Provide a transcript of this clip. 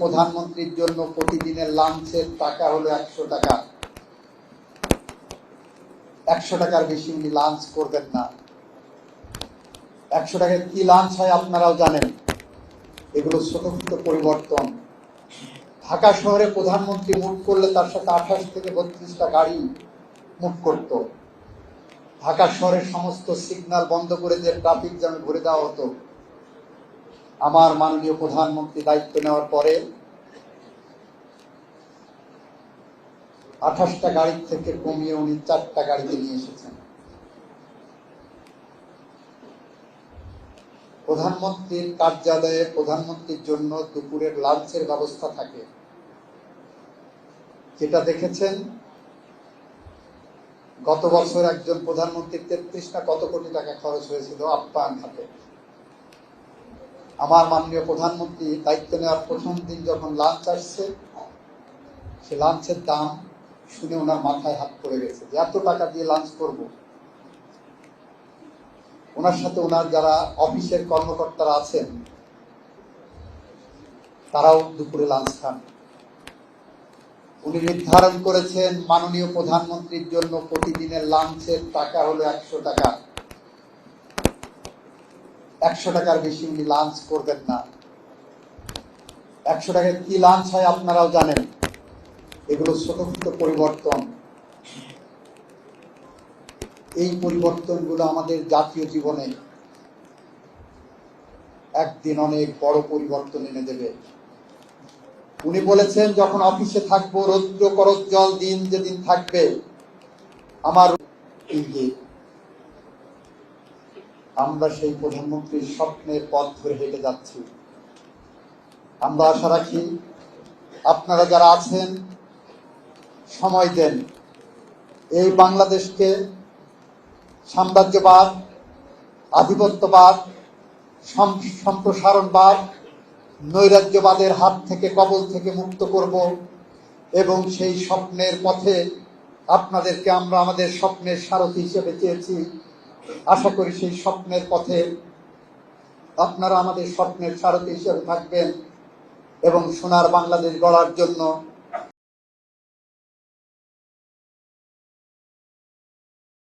প্রধানমন্ত্রীর জন্য প্রতিদিনের লাঞ্চের টাকা হলো 100 টাকা। 100 টাকার বেশি উনি লাঞ্চ করবেন না। 100 টাকায় কি লাঞ্চ হয় আপনারাও জানেন। এগুলো ছোট ছোট পরিবর্তন। ঢাকা শহরে প্রধানমন্ত্রী মুভ করলে তার সাথে 28 থেকে 32টা গাড়ি মুভ করত। ঢাকা শহরের সমস্ত সিগন্যাল বন্ধ করে দিয়ে ট্রাফিক জ্যামে ভরে দেওয়া হতো। আমার মাননীয় প্রধানমন্ত্রী দায়িত্ব নেওয়ার পরে 28টা গাড়ি থেকে কমিয়ে উনি 4টা গাড়িতে নিয়ে এসেছেন। প্রধানমন্ত্রীর কার্যালয়ে প্রধানমন্ত্রীর জন্য দুপুরের লাঞ্চের ব্যবস্থা থাকে। যেটা দেখেছেন গত বছর একজন প্রধানমন্ত্রীর 33 না কত কোটি টাকা খরচ হয়েছিল আপ্যায়ন খাতে। আমার মাননীয় প্রধানমন্ত্রী দায়িত্ব নেওয়ার প্রথম দিন যখন লাঞ্চ আসছে, সে লাঞ্চের দাম শুনে ওনার মাথায় হাত পড়ে গেছে যে এত টাকা দিয়ে লাঞ্চ করব। ওনার সাথে ওনার যারা অফিসের কর্মকর্তারা আছেন তারাও দুপুরে লাঞ্চ খান। উনি নির্ধারণ করেছেন মাননীয় প্রধানমন্ত্রীর জন্য প্রতিদিনের লাঞ্চের টাকা হলো 100 টাকা। 100 টাকার বেশি উনি লাঞ্চ করবেন না। 100 টাকায় কি লাঞ্চ হয় আপনারাও জানেন। এগুলো ছোট ছোট পরিবর্তন। এই পরিবর্তনগুলো আমাদের জাতীয় জীবনে একদিন অনেক বড় পরিবর্তন এনে দেবে। উনি বলেছেন যখন অফিসে থাকবো রৌদ্র করজ্জ্বল দিন যেদিন থাকবে আমার, আমরা সেই প্রধানমন্ত্রীর স্বপ্নের পথ ধরে হেঁটে যাচ্ছি। আমরা আশা রাখি আপনারা যারা আছেন সময় দেন। এই বাংলাদেশকে সাম্রাজ্যবাদ, আধিপত্যবাদ, সম্প্রসারণবাদ, নৈরাজ্যবাদের হাত থেকে, কবল থেকে মুক্ত করব এবং সেই স্বপ্নের পথে আপনাদেরকে আমরা আমাদের স্বপ্নের সারথি হিসেবে চেয়েছি। আশা করি সেই স্বপ্নের পথে আপনারা আমাদের স্বপ্নের সারথি হিসেবে থাকবেন এবং সোনার বাংলাদেশ গড়ার জন্য